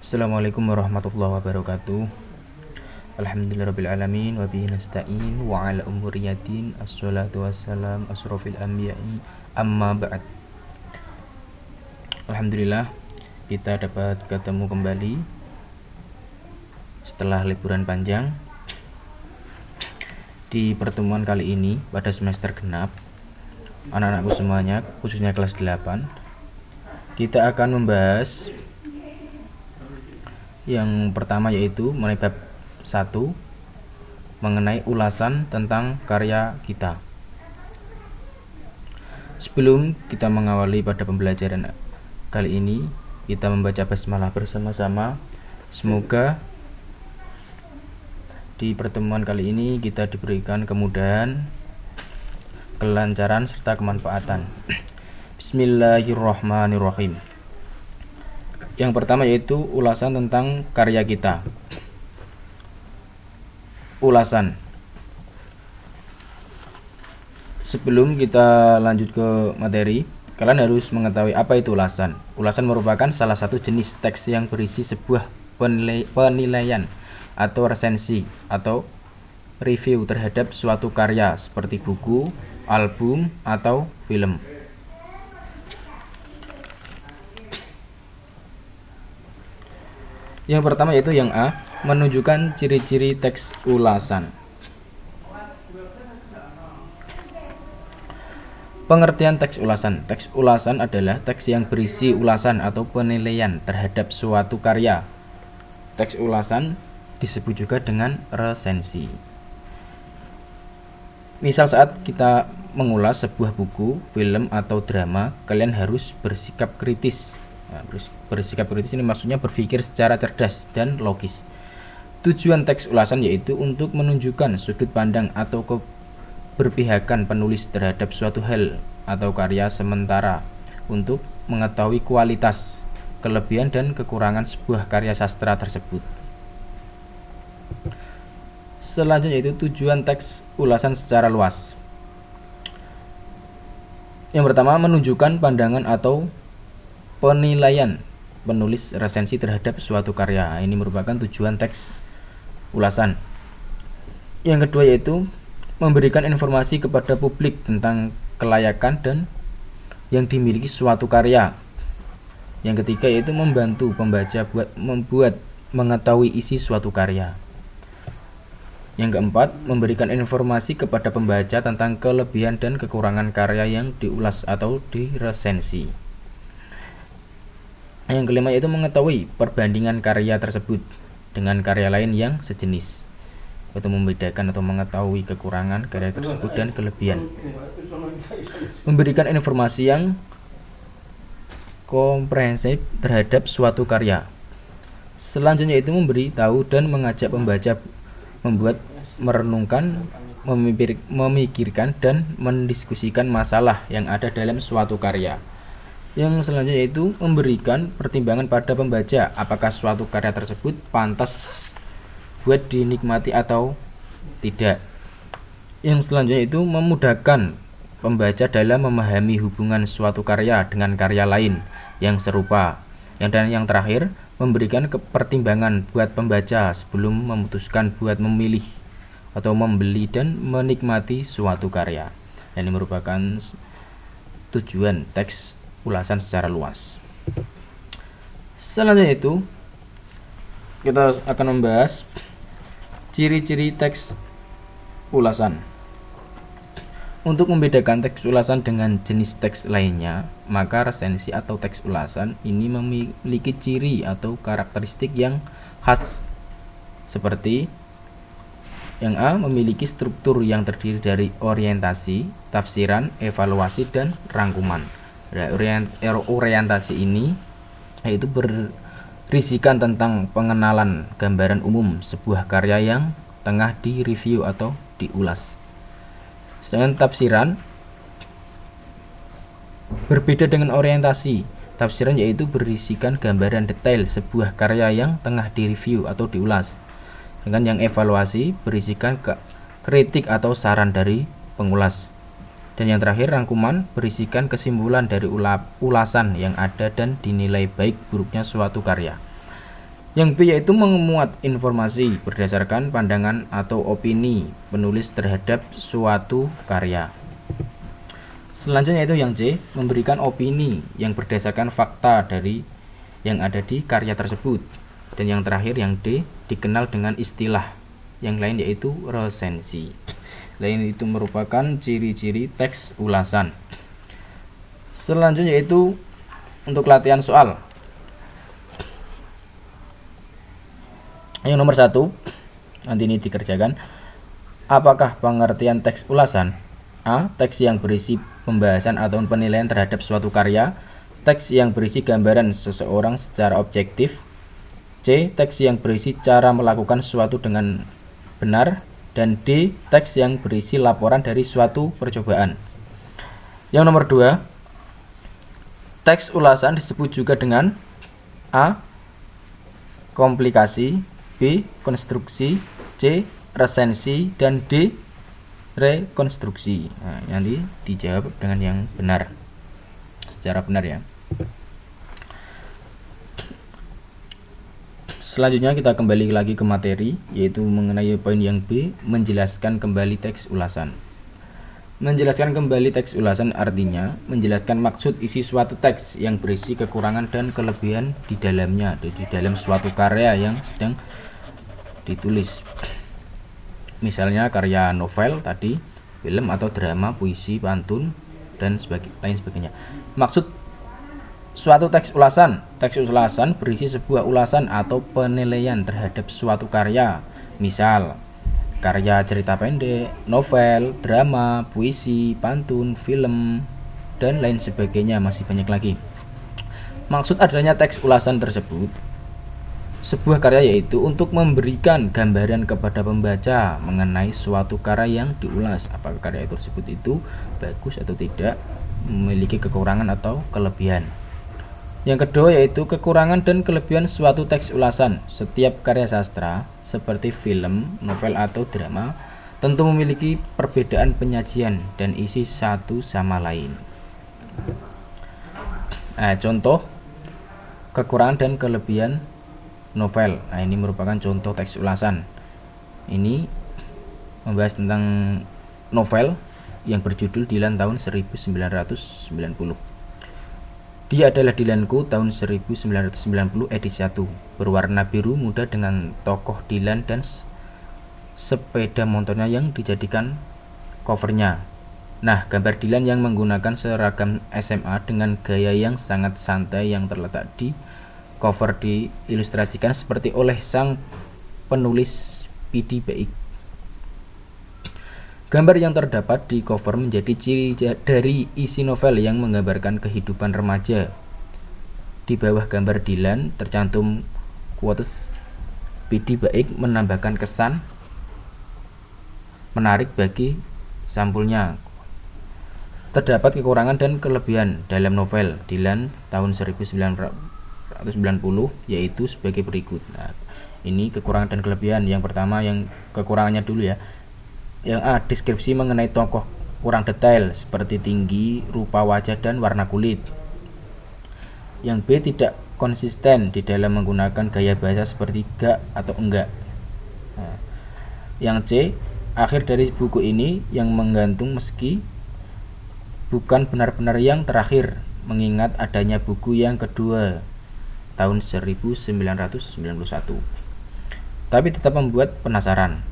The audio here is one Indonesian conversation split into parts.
Assalamualaikum warahmatullahi wabarakatuh. Alhamdulillahirabbil alamin wa bihi nasta'in wa ala umuri yadin assalatu wassalam asrofil anbiya'i amma ba'd. Alhamdulillah kita dapat ketemu kembali setelah liburan panjang. Di pertemuan kali ini pada semester genap, anak-anakku semuanya khususnya kelas 8, kita akan membahas yang pertama, yaitu mengenai bab 1 mengenai ulasan tentang karya kita. Sebelum kita mengawali pada pembelajaran kali ini, kita membaca basmalah bersama-sama. Semoga di pertemuan kali ini kita diberikan kemudahan, kelancaran, serta kemanfaatan. Bismillahirrahmanirrahim. Yang pertama yaitu ulasan tentang karya kita. Ulasan. Sebelum kita lanjut ke materi, kalian harus mengetahui apa itu ulasan. Ulasan merupakan salah satu jenis teks yang berisi sebuah penilaian atau resensi atau review terhadap suatu karya seperti buku, album, atau film. Yang pertama yaitu yang A, menunjukkan ciri-ciri teks ulasan. Pengertian teks ulasan. Teks ulasan adalah teks yang berisi ulasan atau penilaian terhadap suatu karya. Teks ulasan disebut juga dengan resensi. Misal saat kita mengulas sebuah buku, film, atau drama, kalian harus bersikap kritis. Bersikap kritis ini maksudnya berpikir secara cerdas dan logis. Tujuan teks ulasan yaitu untuk menunjukkan sudut pandang atau keberpihakan penulis terhadap suatu hal atau karya, sementara untuk mengetahui kualitas, kelebihan, dan kekurangan sebuah karya sastra tersebut. Selanjutnya yaitu tujuan teks ulasan secara luas. Yang pertama, menunjukkan pandangan atau penilaian penulis resensi terhadap suatu karya. Ini merupakan tujuan teks ulasan. Yang kedua yaitu memberikan informasi kepada publik tentang kelayakan dan yang dimiliki suatu karya. Yang ketiga yaitu membantu pembaca membuat mengetahui isi suatu karya. Yang keempat, memberikan informasi kepada pembaca tentang kelebihan dan kekurangan karya yang diulas atau diresensi. Yang kelima yaitu mengetahui perbandingan karya tersebut dengan karya lain yang sejenis, yaitu membedakan atau mengetahui kekurangan karya tersebut dan kelebihan. Memberikan informasi yang komprehensif terhadap suatu karya. Selanjutnya itu memberi tahu dan mengajak pembaca membuat, merenungkan, memikirkan, dan mendiskusikan masalah yang ada dalam suatu karya. Yang selanjutnya yaitu memberikan pertimbangan pada pembaca apakah suatu karya tersebut pantas buat dinikmati atau tidak. Yang selanjutnya itu memudahkan pembaca dalam memahami hubungan suatu karya dengan karya lain yang serupa. Dan yang terakhir, memberikan pertimbangan buat pembaca sebelum memutuskan buat memilih atau membeli dan menikmati suatu karya. Dan ini merupakan tujuan teks ulasan secara luas. Selanjutnya itu kita akan membahas ciri-ciri teks ulasan. Untuk membedakan teks ulasan dengan jenis teks lainnya, maka resensi atau teks ulasan ini memiliki ciri atau karakteristik yang khas, seperti yang A, memiliki struktur yang terdiri dari orientasi, tafsiran, evaluasi, dan rangkuman. Orientasi ini yaitu berisikan tentang pengenalan gambaran umum sebuah karya yang tengah direview atau diulas. Sedangkan tafsiran berbeda dengan orientasi. Tafsiran yaitu berisikan gambaran detail sebuah karya yang tengah direview atau diulas. Sedangkan yang evaluasi berisikan kritik atau saran dari pengulas. Dan yang terakhir, rangkuman berisikan kesimpulan dari ulasan yang ada dan dinilai baik buruknya suatu karya. Yang B yaitu memuat informasi berdasarkan pandangan atau opini penulis terhadap suatu karya. Selanjutnya itu yang C, memberikan opini yang berdasarkan fakta dari yang ada di karya tersebut. Dan yang terakhir yang D, dikenal dengan istilah yang lain yaitu resensi. Lain itu merupakan ciri-ciri teks ulasan. Selanjutnya yaitu untuk latihan soal. Yang nomor 1, nanti ini dikerjakan. Apakah pengertian teks ulasan? A. Teks yang berisi pembahasan atau penilaian terhadap suatu karya. Teks yang berisi gambaran seseorang secara objektif. C. Teks yang berisi cara melakukan sesuatu dengan benar. Dan D. Teks yang berisi laporan dari suatu percobaan. Yang nomor 2, teks ulasan disebut juga dengan A. Komplikasi, B. Konstruksi, C. Resensi, dan D. Rekonstruksi. Nah, nanti dijawab dengan yang benar, secara benar ya. Selanjutnya kita kembali lagi ke materi, yaitu mengenai poin yang B, menjelaskan kembali teks ulasan. Menjelaskan kembali teks ulasan artinya menjelaskan maksud isi suatu teks yang berisi kekurangan dan kelebihan di dalamnya, di dalam suatu karya yang sedang ditulis. Misalnya karya novel tadi, film atau drama, puisi, pantun, dan lain sebagainya. Maksud suatu teks ulasan. Teks ulasan berisi sebuah ulasan atau penilaian terhadap suatu karya. Misal, karya cerita pendek, novel, drama, puisi, pantun, film, dan lain sebagainya, masih banyak lagi. Maksud adanya teks ulasan tersebut sebuah karya yaitu untuk memberikan gambaran kepada pembaca mengenai suatu karya yang diulas, apakah karya tersebut itu bagus atau tidak, memiliki kekurangan atau kelebihan. Yang kedua yaitu kekurangan dan kelebihan suatu teks ulasan. Setiap karya sastra seperti film, novel atau drama tentu memiliki perbedaan penyajian dan isi satu sama lain. Contoh kekurangan dan kelebihan novel. Ini merupakan contoh teks ulasan. Ini membahas tentang novel yang berjudul Dilan tahun 1990. Dia adalah Dilanku tahun 1990 edisi 1, berwarna biru muda dengan tokoh Dilan dan sepeda motornya yang dijadikan covernya. Nah, gambar Dilan yang menggunakan seragam SMA dengan gaya yang sangat santai yang terletak di cover diilustrasikan seperti oleh sang penulis P.D. Baik. Gambar yang terdapat di cover menjadi ciri dari isi novel yang menggambarkan kehidupan remaja. Di bawah gambar Dilan tercantum quotes P.D. Baik menambahkan kesan menarik bagi sampulnya. Terdapat kekurangan dan kelebihan dalam novel Dilan tahun 1990 yaitu sebagai berikut. Nah, ini kekurangan dan kelebihan. Yang pertama, yang kekurangannya dulu ya. Yang A, deskripsi mengenai tokoh kurang detail seperti tinggi, rupa wajah, dan warna kulit. Yang B, tidak konsisten di dalam menggunakan gaya bahasa seperti gak atau enggak. Nah, yang C, akhir dari buku ini yang menggantung meski bukan benar-benar yang terakhir, mengingat adanya buku yang kedua tahun 1991, tapi tetap membuat penasaran.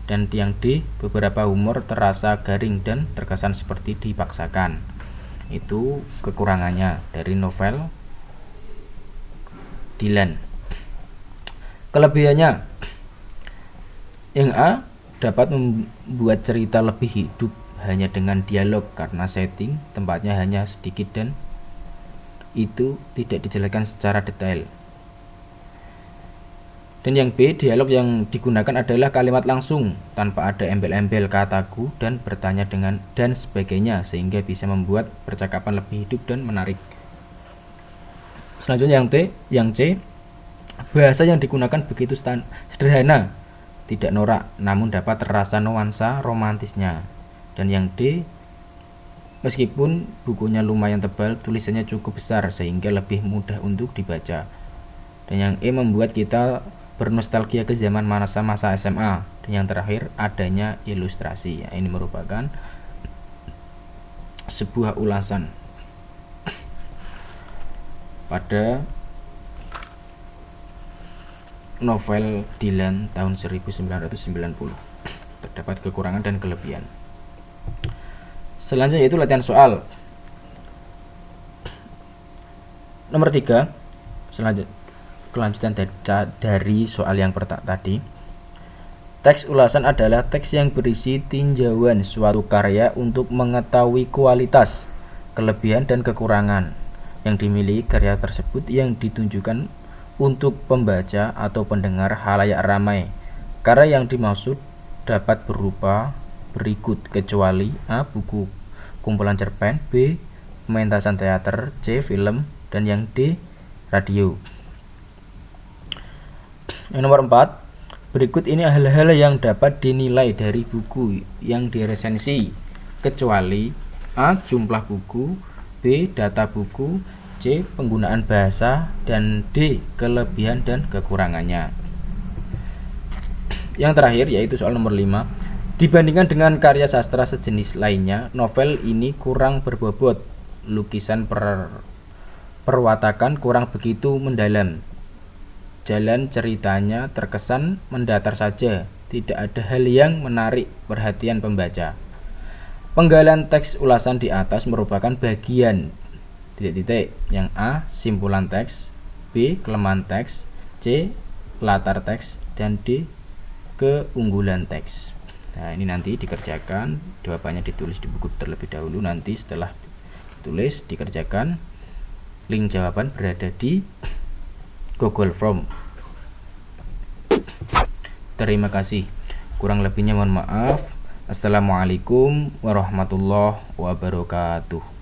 Dan yang D, beberapa humor terasa garing dan terkesan seperti dipaksakan. Itu kekurangannya dari novel Dilan. Kelebihannya, yang A, dapat membuat cerita lebih hidup hanya dengan dialog karena setting tempatnya hanya sedikit dan itu tidak dijelaskan secara detail. Dan yang B, dialog yang digunakan adalah kalimat langsung tanpa ada embel-embel kataku dan bertanya dengan dan sebagainya, sehingga bisa membuat percakapan lebih hidup dan menarik. Selanjutnya yang C, bahasa yang digunakan begitu sederhana, tidak norak, namun dapat terasa nuansa romantisnya. Dan yang D, meskipun bukunya lumayan tebal, tulisannya cukup besar sehingga lebih mudah untuk dibaca. Dan yang E membuat kita bernostalgia ke zaman masa SMA. Dan yang terakhir adanya ilustrasi. Ya, ini merupakan sebuah ulasan pada novel Dylan tahun 1990. Terdapat kekurangan dan kelebihan. Selanjutnya itu latihan soal. Nomor 3, kelanjutan dari soal yang pertama tadi. Teks ulasan adalah teks yang berisi tinjauan suatu karya untuk mengetahui kualitas, kelebihan, dan kekurangan yang dimiliki karya tersebut yang ditunjukkan untuk pembaca atau pendengar halayak ramai. Karya yang dimaksud dapat berupa berikut kecuali A. buku kumpulan cerpen, B. pementasan teater, C. film, dan yang D. radio. Yang nomor 4, berikut ini hal-hal yang dapat dinilai dari buku yang diresensi, kecuali A. jumlah buku, B. data buku, C. penggunaan bahasa, dan D. kelebihan dan kekurangannya. Yang terakhir yaitu soal nomor 5. Dibandingkan dengan karya sastra sejenis lainnya, novel ini kurang berbobot. Lukisan perwatakan kurang begitu mendalam. Jalan ceritanya terkesan mendatar saja, tidak ada hal yang menarik perhatian pembaca. Penggalan teks ulasan di atas merupakan bagian titik-titik. Yang A. simpulan teks, B. kelemahan teks, C. latar teks, dan D. keunggulan teks. Nah, ini nanti dikerjakan, jawabannya ditulis di buku terlebih dahulu, nanti setelah ditulis dikerjakan. Link jawaban berada di Google Form. Terima kasih. Kurang lebihnya mohon maaf. Assalamualaikum warahmatullahi wabarakatuh.